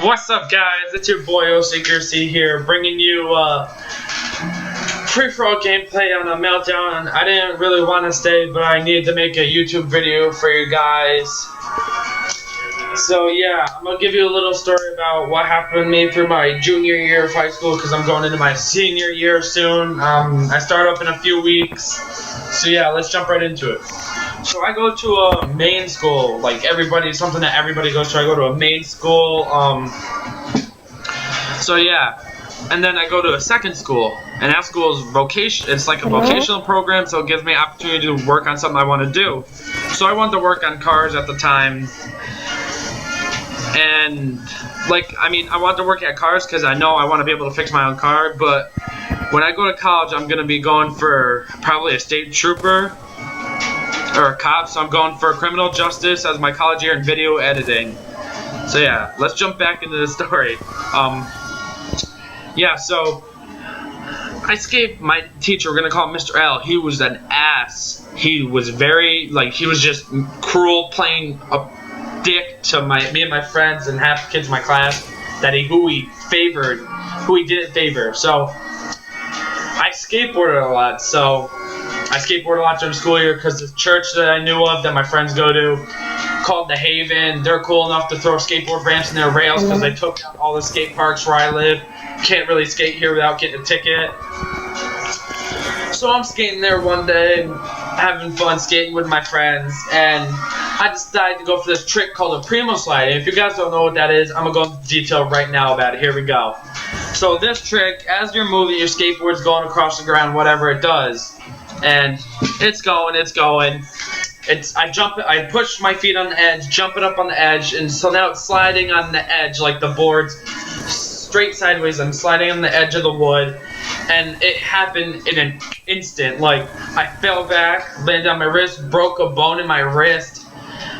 What's up, guys? It's your boy OCC here, bringing you free-for-all gameplay on a meltdown. I didn't really want to stay, but I needed to make a YouTube video for you guys. So yeah, I'm gonna give you a little story about what happened to me through my junior year of high school, because I'm going into my senior year soon. I start up in a few weeks. So yeah, let's jump right into it. So I go to a main school, like something that everybody goes to. I go to a main school. So yeah, and then I go to a second school, and that school is vocation. It's like a vocational program, so it gives me an opportunity to work on something I want to do. So I wanted to work on cars at the time, and I wanted to work at cars because I know I want to be able to fix my own car. But when I go to college, I'm gonna be going for probably a state trooper or a cop, so I'm going for criminal justice as my college year in video editing. So yeah, let's jump back into the story. Yeah, so I escaped my teacher. We're gonna call him Mr. L. He was an ass. He was very, he was just cruel, playing a dick to me and my friends and half the kids in my class who he didn't favor. So I skateboarded a lot. So I skateboarded a lot during the school year because the church that I knew of that my friends go to, called The Haven, they're cool enough to throw skateboard ramps in their rails because they took down all the skate parks where I live. Can't really skate here without getting a ticket. So I'm skating there one day, having fun skating with my friends, and I decided to go for this trick called a primo slide. And if you guys don't know what that is, I'm going to go into detail right now about it. Here we go. So this trick, as you're moving, your skateboard's going across the ground, whatever it does. And it's going. I push my feet on the edge, jump it up on the edge, and so now it's sliding on the edge, like the board's straight sideways. I'm sliding on the edge of the wood, and it happened in an instant. I fell back, landed on my wrist, broke a bone in my wrist.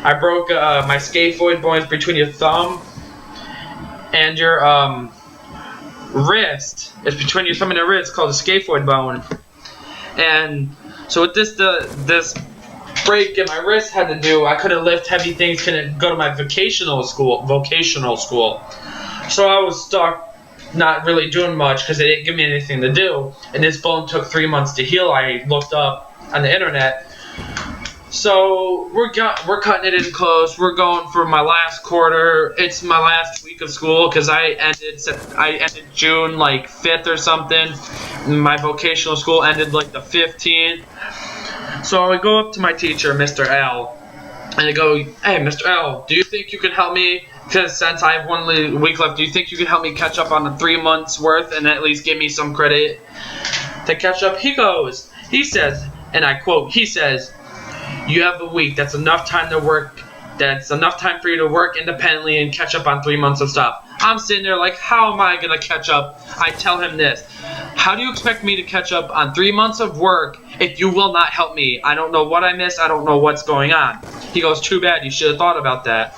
I broke my scaphoid bone between your thumb and your wrist. It's between your thumb and your wrist, called a scaphoid bone. And so with this break in my wrist had to do, I couldn't lift heavy things, couldn't go to my vocational school. So I was stuck not really doing much because they didn't give me anything to do. And this bone took 3 months to heal. I looked up on the internet. So we're cutting it in close. We're going for my last quarter. It's my last week of school because I ended June 5th or something. My vocational school ended the 15th. So I go up to my teacher, Mr. L, and I go, "Hey, Mr. L, do you think you can help me? Because since I have 1 week left, do you think you can help me catch up on the 3 months worth and at least give me some credit to catch up?" He says, and I quote, he says, "You have a week. That's enough time to work. That's enough time for you to work independently and catch up on 3 months of stuff." I'm sitting there how am I going to catch up? I tell him this. How do you expect me to catch up on 3 months of work if you will not help me? I don't know what I missed. I don't know what's going on. He goes, "Too bad. You should have thought about that."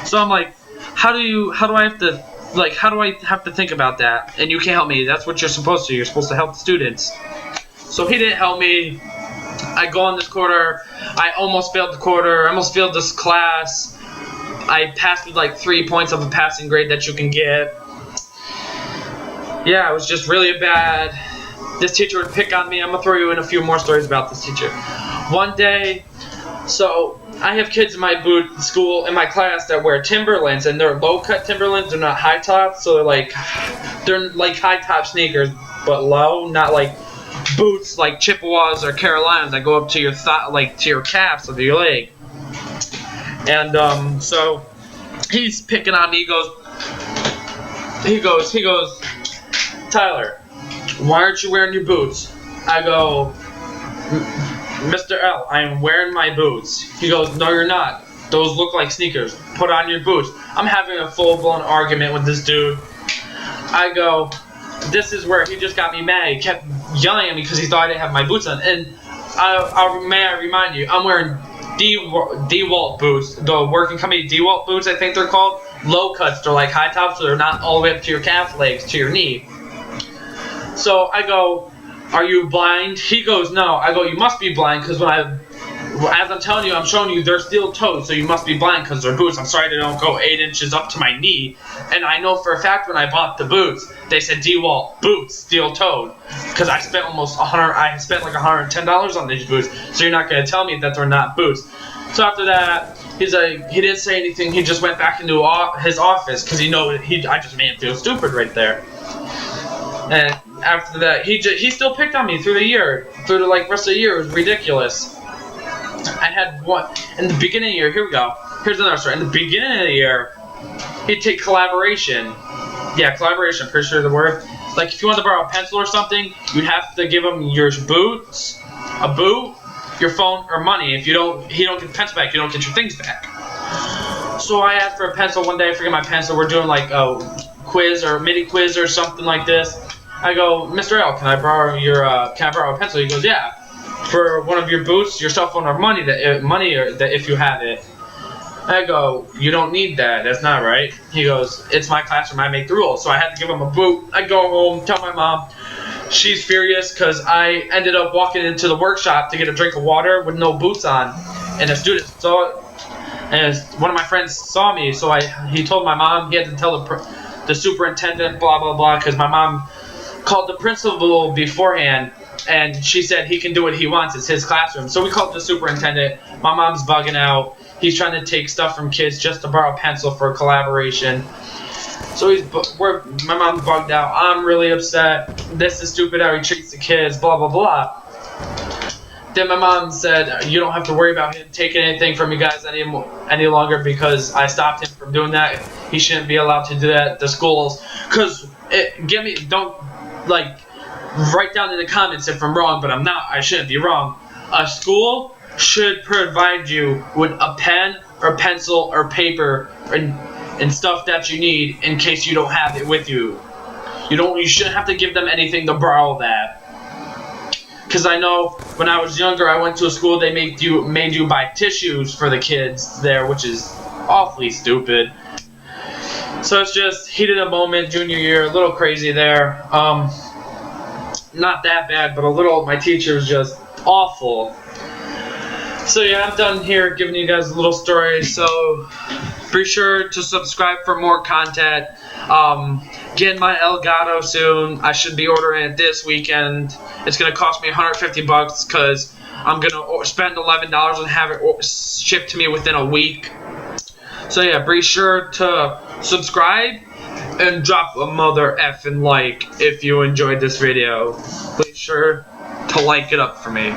So I'm like, how do I have to think about that? And you can't help me. That's what you're supposed to. You're supposed to help the students. So he didn't help me. I go on this quarter. I almost failed the quarter. I almost failed this class. I passed with 3 points of a passing grade that you can get. Yeah, it was just really bad. This teacher would pick on me. I'm going to throw you in a few more stories about this teacher. One day, so I have kids in my in my class that wear Timberlands, and they're low-cut Timberlands. They're not high-top, so they're like high-top sneakers, but low, not boots like Chippewas or Carolinas that go up to your to your calves of your leg. And so he's picking on me. He goes, "Tyler, why aren't you wearing your boots?" I go, "Mr. L, I am wearing my boots." He goes, "No, you're not. Those look like sneakers. Put on your boots." I'm having a full-blown argument with this dude. I go, this is where he just got me mad. He kept yelling at me because he thought I didn't have my boots on. And may I remind you, I'm wearing DeWalt boots, the working company DeWalt boots, I think they're called. Low cuts, they're like high tops, so they're not all the way up to your calf legs, to your knee. So I go, "Are you blind?" He goes, "No." I go, "You must be blind, because when as I'm telling you, I'm showing you they're steel-toed, so you must be blind because they're boots. I'm sorry they don't go 8 inches up to my knee. And I know for a fact when I bought the boots, they said DeWalt boots, steel-toed, because I spent almost I spent like $110 on these boots. So you're not gonna tell me that they're not boots. So after that, he's like, he didn't say anything. He just went back into his office because I just made him feel stupid right there. And after that, he still picked on me through the year, through the rest of the year. It was ridiculous. I had one in the beginning of the year. Here we go. Here's another story. In the beginning of the year, he'd take collaboration. Yeah, collaboration. Pretty sure the word. Like if you want to borrow a pencil or something, you'd have to give him your boots, a boot, your phone, or money. If you don't, he don't get the pencil back. You don't get your things back. So I asked for a pencil one day. I forget my pencil. We're doing like a quiz or mini quiz or something like this. I go, Mr. L, can I borrow a pencil? He goes, yeah. For one of your boots, your cell phone, or money if you have it. I go, you don't need that. That's not right. He goes, it's my classroom. I make the rules. So I had to give him a boot. I go home, tell my mom. She's furious because I ended up walking into the workshop to get a drink of water with no boots on, and a student saw it. And one of my friends saw me, so he told my mom. He had to tell the superintendent, blah blah blah, because my mom called the principal beforehand, and she said he can do what he wants. It's his classroom. So we called the superintendent. My mom's bugging out. He's trying to take stuff from kids just to borrow a pencil for a collaboration. So my mom's bugged out. I'm really upset. This is stupid how he treats the kids, blah blah blah. Then my mom said, you don't have to worry about him taking anything from you guys any longer because I stopped him from doing that. He shouldn't be allowed to do that at the schools. Because don't write down in the comments if I'm wrong, but I'm not. I shouldn't be wrong. A school should provide you with a pen or pencil or paper and stuff that you need in case you don't have it with you. You shouldn't have to give them anything to borrow that. Because I know when I was younger, I went to a school, they made you buy tissues for the kids there, which is awfully stupid. So it's just heat of the moment, junior year, a little crazy there. Not that bad, but a little. My teacher was just awful. So yeah, I'm done here giving you guys a little story. So be sure to subscribe for more content. Getting my Elgato soon. I should be ordering it this weekend. It's gonna cost me $150 because I'm gonna spend $11 and have it shipped to me within a week. So yeah, be sure to subscribe and drop a mother effing like if you enjoyed this video. Be sure to like it up for me.